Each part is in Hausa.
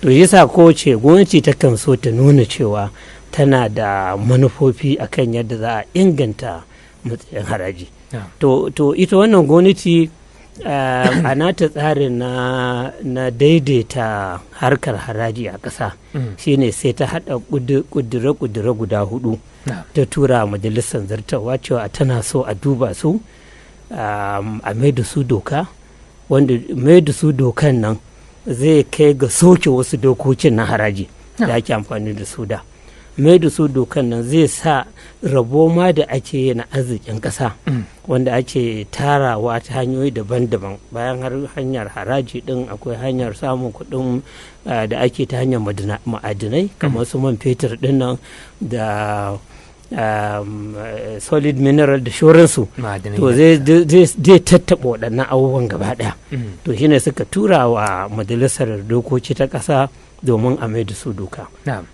to yasa kowace gwamnati takan so ta nuna cewa tana da manufofi akan yadda za a inganta matsayin haraji. To ita wannan gwamnati a nata tsarin na daidaita harkar haraji a ƙasa shine sai ta haɗa ƙudure-ƙudure guda 4 ta tura majalisar zartarwa cewa tana so a duba su a mai da su doka, wanda mai da su dokan nan zai kai ga soke wasu dokokin na haraji da ake amfani da su da. Mai da su dokan nan zai sa rabo ma da ake yi na arzikin ƙasa wanda ake tarawa ta hanyoyi daban-daban, bayan har hanyar haraji din akwai hanyar samun kuɗin da ake ta hanyar ma'adinai kamar su man fetur din nan da solid mineral da shoransu, to zai tattaɓa waɗannan abubuwan gaba ɗaya. To shine suka tura wa majalisar dokoki ta ƙasa domin a mai da su doka.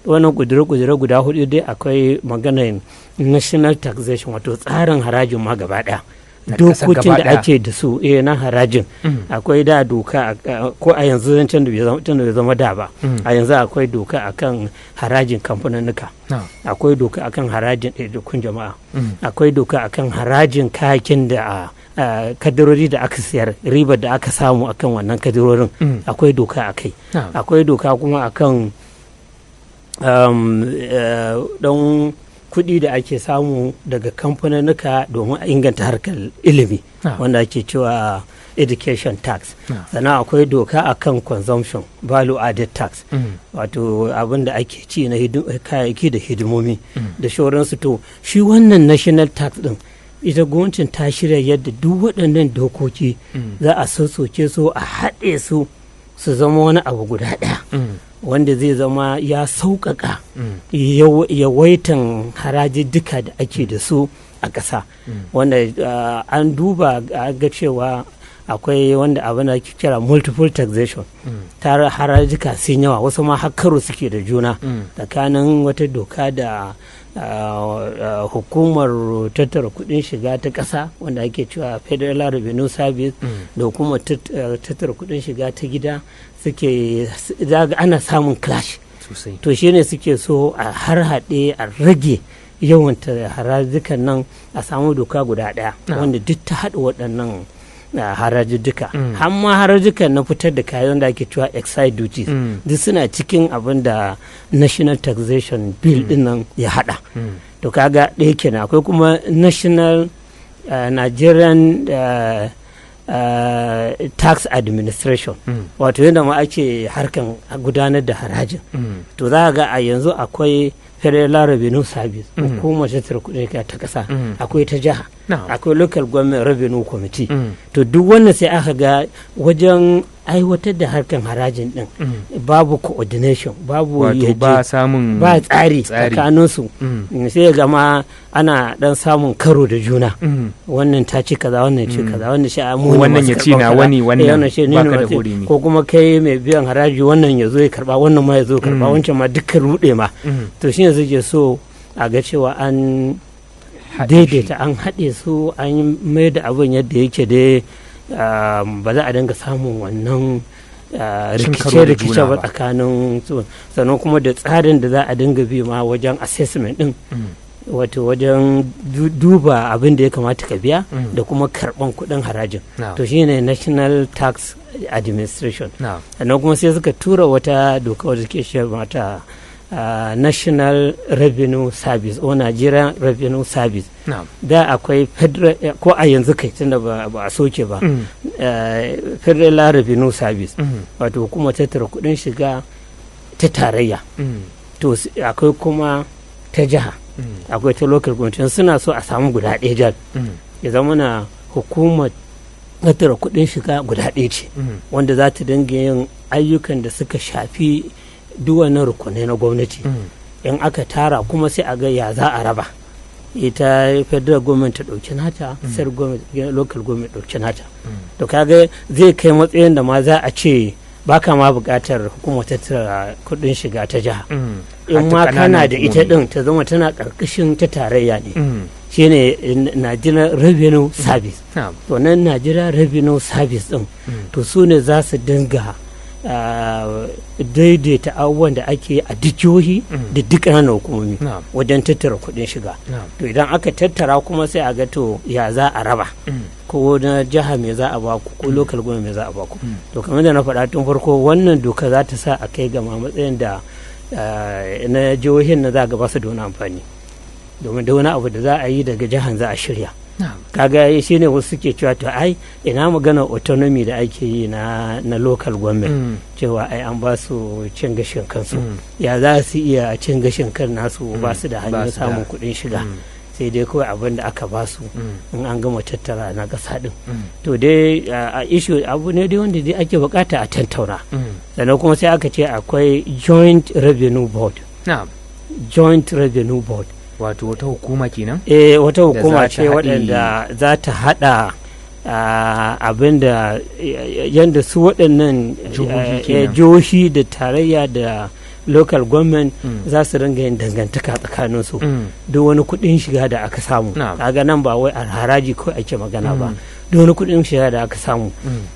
Wannan kudure-kudure guda 4 dai akwai maganar national taxation, wato tsarin harajin ma gaba ɗaya, dokokin da ake da su na harajin. Akwai da doka ko a yanzu zancen da bai zama da ba, a yanzu akwai doka akan harajin kamfanonuka, akwai doka akan harajin ɗaiɗaikun jama'a, akwai doka akan harajin kayakin da kadarori da aka siyar, ribar da aka samu akan wannan kadarorin, akwai doka a kai. Akwai doka kuma akan dan kuɗi da ake samu daga kamfanonuka domin a inganta harkar ilimi, wanda ake cewa education tax. Sannan akwai doka akan consumption value added tax, wato abin da ake ci na kayayyaki da hidimomi da shoransu. To shi wannan national tax din, ita gwamnatin ta shirya yadda duk waɗannan dokoki za a sassoke su, a haɗe su zama wani abu guda ɗaya, wanda zai zama ya sauƙaƙa yawaitan haraji duka da ake da su a ƙasa, wanda an duba ga cewa akwai wanda abin da ake kira multiple taxation, tare harajika sun yawa, wasu ma hakkaro suke da juna tsakanin wata doka da hukumar tattara kudin shiga ta ƙasa wanda ake cewa Federal Revenue Service da hukumar tattara kudin shiga ta gida, suke zaga ana samun clash sosai. To shine suke so a har haɗe a rage yawan harajikan nan, a samu doka guda ɗaya wanda duk ta haɗa waɗannan haraji duka. Hamma harajikan na fitar da kayan da ake cewa excise duties duk suna cikin abin da national taxation bill din nan ya hada. To kaga ɗaya kenan. Akwai kuma national Nigerian tax administration, wato yadda ma ake harkan gudanar da harajin. To za ga a yanzu akwai Federal Revenue Service, hukumar tattara kudin ta kasa, akwai ta jiha, akwai Local Government Revenue Committee. To duk wannan sai aka ga wajen aiwatar da harkan harajin din babu coordination, babu ba samun ba tsari tsakaninsu, sai ga ma ana dan samun karo da juna. Wannan ta ce kaza, wannan ce kaza, wannan shi wannan ya ci na wani, wannan baka da huri ne, ko kuma kai mai biyan haraji wannan ya zo ya karba, wannan ma ya zo karba, wancan ma dukkan rude ma. To shine suke so a ga cewa an daidaita, an haɗe su, an mai da abin yadda yake dai, ba za a dinga samun wannan rikice-rikice ba tsakanin su. Sannan kuma da tsarin da za a dinga bi ma wajen assessment din, wato wajen duba abin da ya kamata ka biya da kuma karban kuɗin harajin. To shine National Tax Administration. Sannan kuma sai suka tura wata doka wadda ke shi mata National Revenue Service o Nigerian Revenue Service. Da akwai federal, ko a yanzu kai tunda ba a soke ba, Federal Revenue Service, wato hukumar tattara kudin shiga ta tarayya. To akwai kuma ta jiha, akwai ta local government. Suna so a samu guda ɗaya jal, ya zama na hukumar tattara kudin shiga guda ɗaya ce, wanda za ta dinga yin ayyukan da suka shafi duk wannan rukunai na gwamnati. In aka tara kuma sai a ga ya za a raba, ita federal government ta ɗauki nata, state government, local government ɗauki nata. To kaga zai kai matsayin da ma za a ce baka ma buƙatar hukumar tattara kuɗin shiga ta jiha. In ma kana da ita ɗin ta zama tana ƙarƙashin ta tarayya ne, shine Nigerian Revenue Service. To nan Nigerian Revenue Service ɗin, to su ne za su dinga daidaita abubuwan da ake a duk jihohi da duk ƙananan hukumomi wajen tattara kuɗin shiga. To idan aka tattara kuma sai a ga to ya za a raba, ko na jiha me za a baku ko local government me za a baku. To kamar da na faɗa tun farko, wannan doka za ta sa a kai ga matsayin da na jihohin na za a gaba su da wani amfani, domin da wani abu da za a yi daga jihan za a shirya. Kaga shi ne wasu suke cewa to ai ina magana autonomy da ake yi na local government, cewa ai an ba su cin gashin kansu, ya za su iya cin gashin kan nasu, ba su da hanyar samun kuɗin shiga, sai dai kawai abin da aka ba su in an gama tattara na ƙasa din. To dai a issue abu ne dai wanda dai ake bukata a tantauna. Sannan kuma sai aka ce akwai joint revenue board. Joint revenue board, wato wata hukuma kenan? Wata hukuma ce waɗanda za ta haɗa abin da yadda su waɗannan jihohi da tarayya da local government za su ringa yin dangantaka tsakaninsu, duk wani kuɗin shiga da aka samu. Kaga nan ba wai a haraji ko ake magana ba, duk wani kuɗin shiga da aka samu,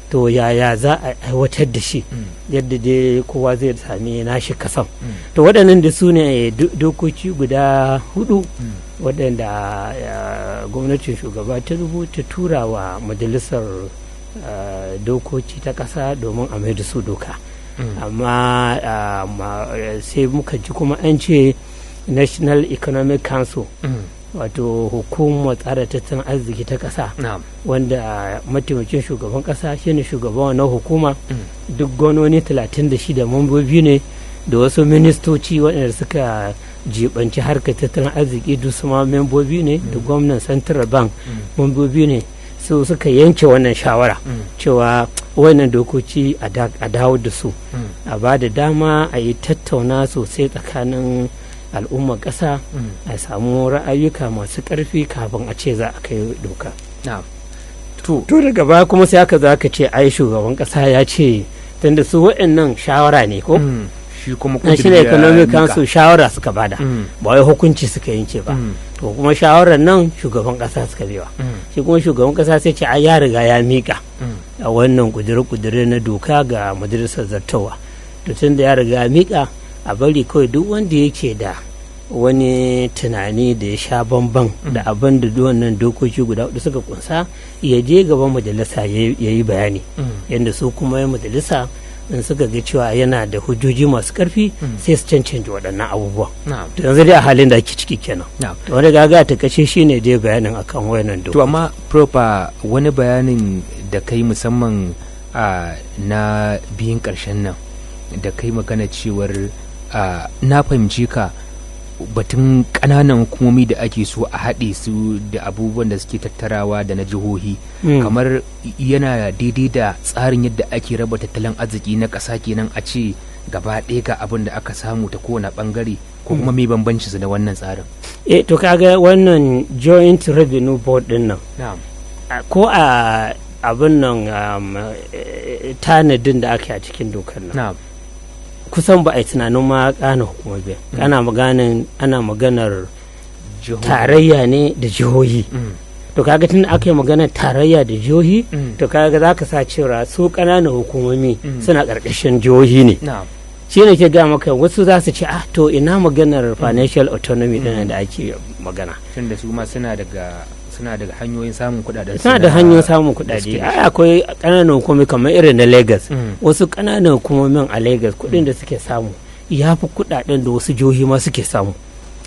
to yaya za a aiwatar da shi yadda dai kowa zai sami nashi kasan. To waɗannan da su ne dokoki guda 4 waɗanda gwamnatin shugaba ta rubuta tura wa majalisar dokoki ta ƙasa domin a mai da su doka. Amma sai muka ji kuma an ce National Economic Council, wato hukumar tsara tattalin arziki ta ƙasa, wanda mataimakin shugaban ƙasa shine shugaban wannan hukuma. Duk gwamnoni 36 mambobi ne, da wasu ministoci waɗanda suka jibanci harkar tattalin arziki duk su ma membobi ne, da gwamnan Central Bank mambobi ne. su suka yanke wannan shawara cewa wannan dokoki a dawo da su, a ba da dama a yi tattauna sosai tsakanin al'ummar ƙasa, a samu ra'ayuka masu ƙarfi kafin a ce za a kai doka. To daga baya kuma sai aka za ka ce ai shugaban ƙasa ya ce, tunda su waɗannan shawara ne ko? Shi kuma National Economic Council shawara suka bada, ba wai hukunci suka yanke ba. To kuma shawarar nan shugaban ƙasa suka bewa. Shi kuma shugaban ƙasa sai ce ai ya riga ya miƙa a wannan kudure-kudure na doka ga majalisar zartawa. To tun da ya riga ya miƙa, a bari kawai duk wanda yake da wani tunani da ya sha bamban da abin da wannan dokoki guda 4 suka kunsa, ya je gaban majalisa ya yi bayani, yadda su kuma ya majalisa in suka ga cewa yana da hujjoji masu karfi sai su cancanci waɗannan abubuwa. To yanzu dai a halin da ake ciki kenan. To wani gaga ta kashe shi ne dai bayanin akan wayannan dokoki. To amma propa wani bayanin da kai musamman na biyun ƙarshen nan da kai magana cewar na fahimci ka batun ƙananan hukumomi da ake so a haɗe su da abubuwan da suke tattarawa da na jihohi, kamar yana daidai da tsarin yadda ake raba tattalin arziki na ƙasa kenan, a ce gaba ɗaya ga abin da aka samu ta kowane ɓangare, ko kuma mai bambanci su da wannan tsarin? To kaga wannan joint revenue board din nan, ko a abin nan tanadin da ake a cikin dokar nan, kusan ba a yi tunanin ma kana hukumar biya, ana maganar tarayya ne da jihohi. To kaga tun aka yi maganar tarayya da jihohi, to kaga za ka sa cewa su ƙananan hukumomi suna ƙarƙashin jihohi ne. Shi ne ke ga maka wasu za su ce to ina maganar financial autonomy ɗin da ake magana. Tunda su ma suna daga hanyoyin samun kuɗaɗen. Suna da hanyoyin samun kuɗaɗe. Akwai ƙananan hukumomi kamar irin na Lagos. Wasu ƙananan hukumomin a Lagos kuɗin da suke samu ya fi kuɗaɗen da wasu jihohi ma suke samu.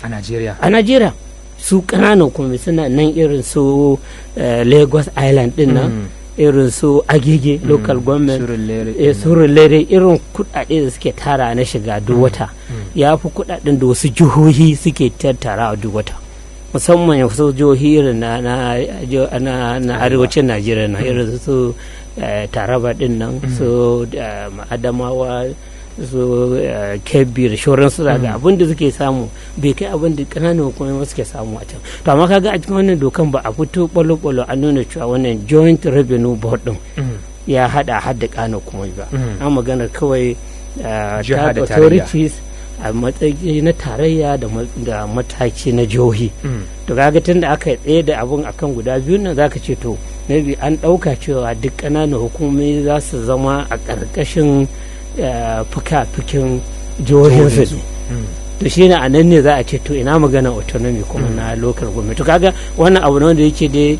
A Najeriya. A Najeriya. Su ƙananan hukumomi suna nan irin su Lagos Island ɗin nan, irin su Agege local government, Surulere, irin kuɗaɗe da suke tara na shiga duk wata ya fi kuɗaɗen da wasu jihohi suke tattara duk wata. Musamman wasu jihohi irin na arewacin Najeriya na irin su Taraba din nan, su Adamawa, su Kebbi da shauransu, daga abin da suke samu bai kai abin da ƙananan hukumomi suke samu a can. To amma kaga a cikin wannan dokan ba a fito balo-balo a nuna cewa wannan joint revenue board din ya hada ƙananan hukumomi ba. An magana kawai authorities a matsayi na tarayya da mataki na jihohi. To kaga tun da aka tsaye da abun akan guda biyu nan, zaka ce to maybe an ɗauka cewa duk ƙananan hukumomi za su zama a ƙarƙashin fuka-fukin jihohinsu ne. To shi ne a nan ne za a ce to ina magana autonomy kuma na local government. To kaga wannan abu ne wanda yake dai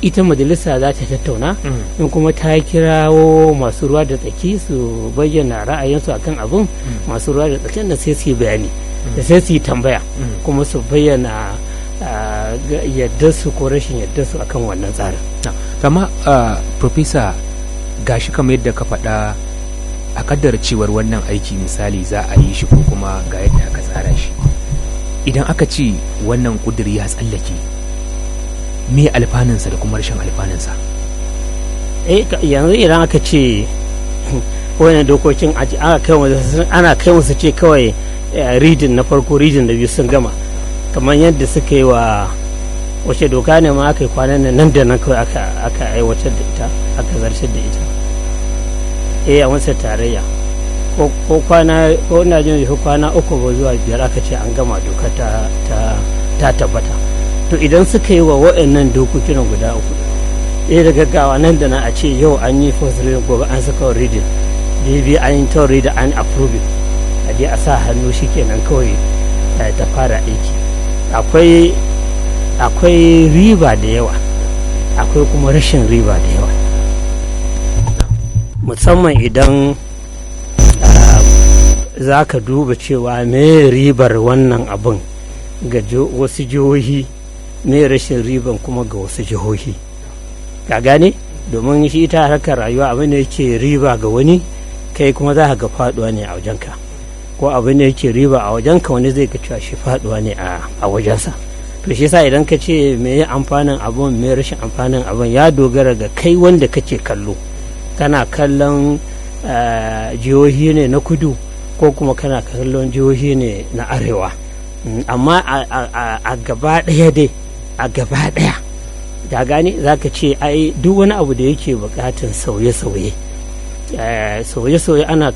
ita majalisa za ta tattauna in kuma ta kirawo masu ruwa da tsaki su bayyana ra'ayinsu akan abun, masu ruwa da tsakin da sai su yi bayani da sai su yi tambaya kuma su bayyana yadda su ko rashin yadda su akan wannan tsarin. Kama Profesa, gashi kamar yadda ka faɗa a kaddara cewar wannan aiki misali za a yi shi ko kuma ga yadda aka tsara shi, idan aka ce wannan kuduri ya tsallake, me alfanunsa da kuma rashin alfanunsa? Yanzu idan aka ce wannan dokokin ana kai musu ce kawai reading na farko, reading na biyu sun gama, kamar yadda suka yi wa wace doka ne ma aka yi kwanan nan da nan kawai aka aiwatar da ita, aka zartar da ita a wancan tarayya ko ina jin kwana 3 ba zuwa 5 aka ce an gama doka ta tabbata. To idan suka yi wa waɗannan dokokin guda 3 da gaggawa nan da nan a ce yau an yi first reading, gobe an saka reading, jibi an yi third reading, an approve a je a sa hannu shikenan kawai ta fara aiki. Akwai riba da yawa, akwai kuma rashin riba da yawa, musamman idan za ka duba cewa me ribar wannan abin ga wasu jihohi, me rashin riban kuma ga wasu jihohi, ka gane? Domin shi ita harkar rayuwa abin da yake riba ga wani kai kuma za ka ga faduwa ne a wajenka, ko abin da yake riba a wajenka wani zai ga cewa shi faduwa ne a wajensa. To shi yasa idan ka ce me amfanin abun, me rashin amfanin abun, ya dogara ga kai wanda kake kallo. Kana kallon jihohi ne na kudu ko kuma kana kallon jihohi ne na arewa, amma a gaba ɗaya dai, a gaba ɗaya da gane za ka ce ai duk wani abu da yake bukatun sauye-sauye ana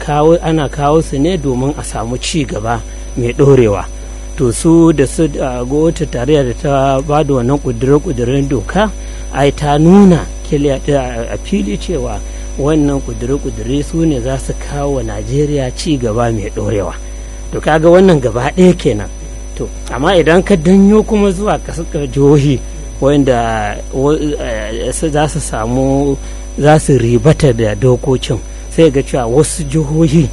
kawo su ne domin a samu ci gaba mai ɗorewa. To su da su gwamnati tarayya da ta ba da wannan ƙudure-ƙuduren doka ai ta nuna a fili cewa wannan kudure-kudure su ne za su kawo wa Najeriya ci gaba mai ɗorewa. To kaga wannan gaba ɗaya kenan. To amma idan ka danyo kuma zuwa ƙasar jihohi wanda za su ribata da dokokin, sai ga cewa wasu jihohi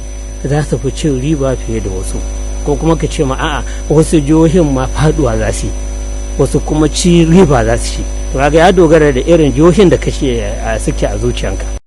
za su fi cin riba fiye da wasu, ko kuma ka ce ma a'a wasu jihohin ma faduwa za su yi, wasu kuma ci riba za su ci. To kaga ya dogara da irin jihohin da suke a zuciyanka.